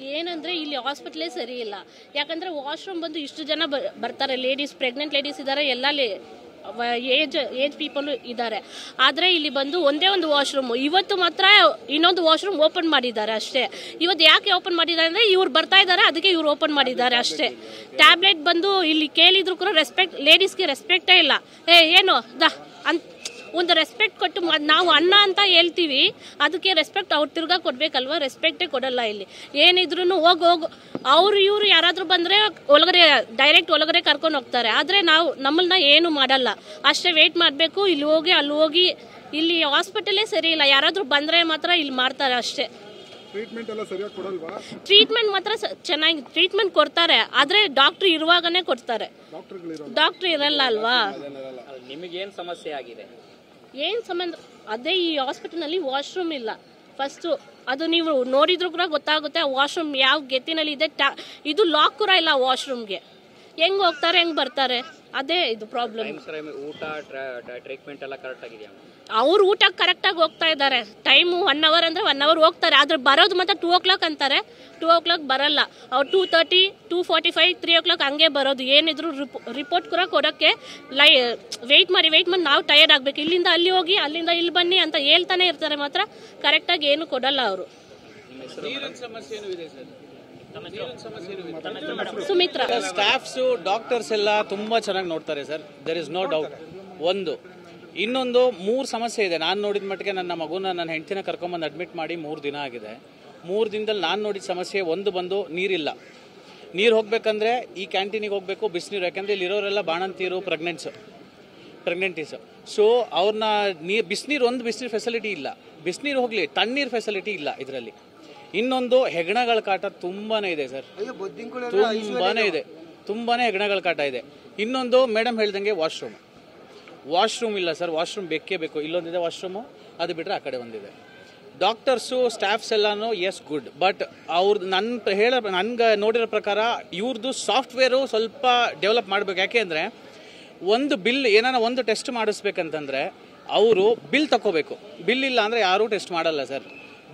ಏನಂದ್ರೆ ಇಲ್ಲಿ ಹಾಸ್ಪಿಟಲೇ ಸರಿ ಇಲ್ಲ. ಯಾಕಂದ್ರೆ ವಾಶ್ರೂಮ್ ಬಂದು ಇಷ್ಟು ಜನ ಬರ್ತಾರೆ, ಲೇಡೀಸ್, ಪ್ರೆಗ್ನೆಂಟ್ ಲೇಡೀಸ್ ಇದ್ದಾರೆ, ಎಲ್ಲ ಏಜ್ ಪೀಪಲ್ ಇದ್ದಾರೆ. ಆದರೆ ಇಲ್ಲಿ ಬಂದು ಒಂದೇ ಒಂದು ವಾಶ್ರೂಮ್, ಇವತ್ತು ಮಾತ್ರ ಇನ್ನೊಂದು ವಾಶ್ರೂಮ್ ಓಪನ್ ಮಾಡಿದ್ದಾರೆ ಅಷ್ಟೇ. ಇವತ್ತು ಯಾಕೆ ಓಪನ್ ಮಾಡಿದ್ದಾರೆ ಅಂದರೆ ಇವ್ರು ಬರ್ತಾ ಇದ್ದಾರೆ, ಅದಕ್ಕೆ ಇವ್ರು ಓಪನ್ ಮಾಡಿದ್ದಾರೆ ಅಷ್ಟೇ. ಟ್ಯಾಬ್ಲೆಟ್ ಬಂದು ಇಲ್ಲಿ ಕೇಳಿದ್ರು ಕೂಡ ಲೇಡೀಸ್ಗೆ ರೆಸ್ಪೆಕ್ಟೇ ಇಲ್ಲ. ಏನು ಅಂತ ಒಂದು ರೆಸ್ಪೆಕ್ಟ್ ಕೊಟ್ಟು ನಾವು ಅಣ್ಣ ಅಂತ ಹೇಳ್ತೀವಿ, ಅದಕ್ಕೆ ರೆಸ್ಪೆಕ್ಟ್ ಅವ್ರು ತಿರ್ಗಾ ಕೊಡ್ಬೇಕಲ್ವ? ರೆಸ್ಪೆಕ್ಟೇ ಕೊಡಲ್ಲ ಇಲ್ಲಿ. ಏನಿದ್ರು ಹೋಗು ಅವ್ರು ಇವರು ಯಾರಾದರೂ ಬಂದರೆ ಒಳಗಡೆ ಡೈರೆಕ್ಟ್ ಒಳಗಡೆ ಕರ್ಕೊಂಡು ಹೋಗ್ತಾರೆ. ಆದರೆ ನಮ್ಮನ್ನ ಏನು ಮಾಡಲ್ಲ, ಅಷ್ಟೇ ವೇಟ್ ಮಾಡಬೇಕು. ಇಲ್ಲಿ ಹೋಗಿ ಅಲ್ಲಿ ಹೋಗಿ, ಇಲ್ಲಿ ಹಾಸ್ಪಿಟಲೇ ಸರಿ ಇಲ್ಲ. ಯಾರಾದರೂ ಬಂದರೆ ಮಾತ್ರ ಇಲ್ಲಿ ಮಾಡ್ತಾರೆ ಅಷ್ಟೇ. ಟ್ರೀಟ್ಮೆಂಟ್ ಮಾತ್ರ ಚೆನ್ನಾಗಿ ಟ್ರೀಟ್ಮೆಂಟ್ ಕೊಡ್ತಾರೆ, ಆದರೆ ಡಾಕ್ಟರ್ ಇರುವಾಗನೇ ಕೊಡ್ತಾರೆ. ಡಾಕ್ಟರ್ ಇರಲ್ಲ ಅಲ್ವಾ? ನಿಮಗೇನು ಸಮಸ್ಯೆ ಆಗಿದೆ? ಏನು ಸಂಬಂಧ? ಅದೇ ಈ ಹಾಸ್ಪಿಟಲ್ನಲ್ಲಿ ವಾಶ್ರೂಮ್ ಇಲ್ಲ ಫಸ್ಟು. ಅದು ನೀವು ನೋಡಿದ್ರು ಕೂಡ ಗೊತ್ತಾಗುತ್ತೆ ವಾಶ್ರೂಮ್ ಯಾವ ಗೆತ್ತಿನಲ್ಲಿ ಇದೆ. ಇದು ಲಾಕ್ ಕೂಡ ಇಲ್ಲ ವಾಶ್ರೂಮ್ಗೆ. ಹೆಂಗೆ ಹೋಗ್ತಾರೆ, ಹೆಂಗೆ ಬರ್ತಾರೆ? ಅದೇ ಇದು ಪ್ರಾಬ್ಲಮ್. ಊಟ ಟ್ರೀಟ್ಮೆಂಟ್ ಎಲ್ಲ ಕರೆಕ್ಟ್ ಆಗಿದೆಯಾ? ಅವ್ರು ಊಟ ಕರೆಕ್ಟಾಗಿ ಹೋಗ್ತಾ ಇದ್ದಾರೆ. ಟೈಮು 1 hour ಅಂದರೆ 1 hour ಹೋಗ್ತಾರೆ. ಆದರೆ ಬರೋದು ಮಾತ್ರ 2 o'clock ಅಂತಾರೆ. 2 o'clock ಬರಲ್ಲ. ಅವ್ರು 2:30, 2:45, 3 o'clock ಹಂಗೆ ಬರೋದು. ಏನಿದ್ರು ರಿಪೋರ್ಟ್ ಕೂಡ ಕೊಡೋಕ್ಕೆ ವೆಯ್ಟ್ ಮಾಡಿ ನಾವು ಟಯರ್ಡ್ ಆಗಬೇಕು. ಇಲ್ಲಿಂದ ಅಲ್ಲಿ ಹೋಗಿ, ಅಲ್ಲಿಂದ ಇಲ್ಲಿ ಬನ್ನಿ ಅಂತ ಹೇಳ್ತಾನೆ ಇರ್ತಾರೆ, ಮಾತ್ರ ಕರೆಕ್ಟಾಗಿ ಏನು ಕೊಡಲ್ಲ ಅವರು. ಸುಮಿತ್ರಾ. ಸ್ಟಾಫ್ಸ್, ಡಾಕ್ಟರ್ಸ್ ಎಲ್ಲ ತುಂಬಾ ಚೆನ್ನಾಗಿ ನೋಡ್ತಾರೆ sir, there is no doubt. ಇನ್ನೊಂದು 3 ಸಮಸ್ಯೆ ಇದೆ. ನಾನು ನೋಡಿದ ಮಟ್ಟಿಗೆ ನನ್ನ ಮಗುನ, ನನ್ನ ಹೆಂಡತಿನ ಕರ್ಕೊಂಬಂದು ಅಡ್ಮಿಟ್ ಮಾಡಿ 3 ದಿನ ಆಗಿದೆ. 3 ದಿನದಲ್ಲಿ ನಾನು ನೋಡಿದ ಸಮಸ್ಯೆ ಒಂದು ಬಂದು ನೀರಿಲ್ಲ. ನೀರು ಹೋಗ್ಬೇಕಂದ್ರೆ ಈ ಕ್ಯಾಂಟೀನಿಗೆ ಹೋಗ್ಬೇಕು, ಬಿಸಿನೀರು. ಯಾಕಂದ್ರೆ ಇಲ್ಲಿರೋರೆಲ್ಲ ಬಾಣಂತೀರು, ಪ್ರೆಗ್ನೆಂಟೀಸು. ಸೊ ಅವ್ರನ್ನ ಬಿಸಿನೀರು ಫೆಸಿಲಿಟಿ ಇಲ್ಲ. ಬಿಸಿನೀರು ಹೋಗ್ಲಿ, ತಣ್ಣೀರು ಫೆಸಿಲಿಟಿ ಇಲ್ಲ ಇದರಲ್ಲಿ. ಇನ್ನೊಂದು ಹೆಗಣಗಳ ಕಾಟ ತುಂಬಾನೇ ಇದೆ ಸರ್, ತುಂಬಾನೇ ಹೆಗಣಗಳ ಕಾಟ ಇದೆ. ಇನ್ನೊಂದು ಮೇಡಮ್ ಹೇಳ್ದಂಗೆ ವಾಶ್ರೂಮ್ ಇಲ್ಲ ಸರ್. ವಾಶ್ರೂಮ್ ಬೇಕೇ ಬೇಕು. ಇಲ್ಲೊಂದಿದೆ ವಾಶ್ರೂಮು, ಅದು ಬಿಟ್ಟರೆ ಆ ಕಡೆ ಒಂದಿದೆ. ಡಾಕ್ಟರ್ಸು, ಸ್ಟಾಫ್ಸ್ ಎಲ್ಲಾನು ಎಸ್ ಗುಡ್, ಬಟ್ ನನ್ಗೆ ನೋಡಿರೋ ಪ್ರಕಾರ ಇವ್ರದ್ದು ಸಾಫ್ಟ್ವೇರು ಸ್ವಲ್ಪ ಡೆವಲಪ್ ಮಾಡಬೇಕು. ಯಾಕೆ ಅಂದರೆ ಒಂದು ಬಿಲ್ ಒಂದು ಟೆಸ್ಟ್ ಮಾಡಿಸ್ಬೇಕಂತಂದರೆ ಅವರು ಬಿಲ್ ತಗೋಬೇಕು. ಬಿಲ್ ಇಲ್ಲ ಅಂದರೆ ಯಾರೂ ಟೆಸ್ಟ್ ಮಾಡಲ್ಲ ಸರ್.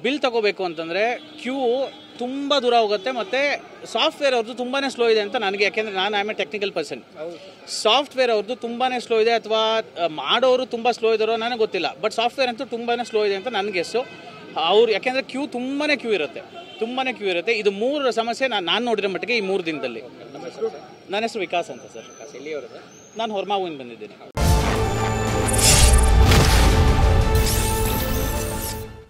ಬಿಲ್ ತಗೋಬೇಕು ಅಂತಂದರೆ ಕ್ಯೂ ತುಂಬ ದೂರ ಹೋಗುತ್ತೆ. ಮತ್ತು ಸಾಫ್ಟ್ವೇರ್ ಅವ್ರದ್ದು ತುಂಬಾ ಸ್ಲೋ ಇದೆ ಅಂತ ನನಗೆ, ಯಾಕೆಂದರೆ ನಾನು I am A technical person. Software ಅವ್ರದ್ದು ತುಂಬಾ ಸ್ಲೋ ಇದೆ, ಅಥವಾ ಮಾಡೋರು ತುಂಬ ಸ್ಲೋ ಇದ್ದಾರೋ ನನಗೆ ಗೊತ್ತಿಲ್ಲ. ಬಟ್ ಸಾಫ್ಟ್ವೇರ್ ಅಂತೂ ತುಂಬಾ ಸ್ಲೋ ಇದೆ ಅಂತ ನನಗೆ ಗೆಸ್ಸು. ಅವ್ರು ಯಾಕೆಂದರೆ ತುಂಬಾ ಕ್ಯೂ ಇರುತ್ತೆ. ಇದು 3 ಸಮಸ್ಯೆ ನಾನು ನೋಡಿರೋ ಮಟ್ಟಿಗೆ ಈ 3 ದಿನದಲ್ಲಿ. ನನ್ನ ಹೆಸರು ವಿಕಾಸ್ ಅಂತ ಸರ್. ನಾನು ಹೊರಮಾವಿಂದ ಬಂದಿದ್ದೀನಿ.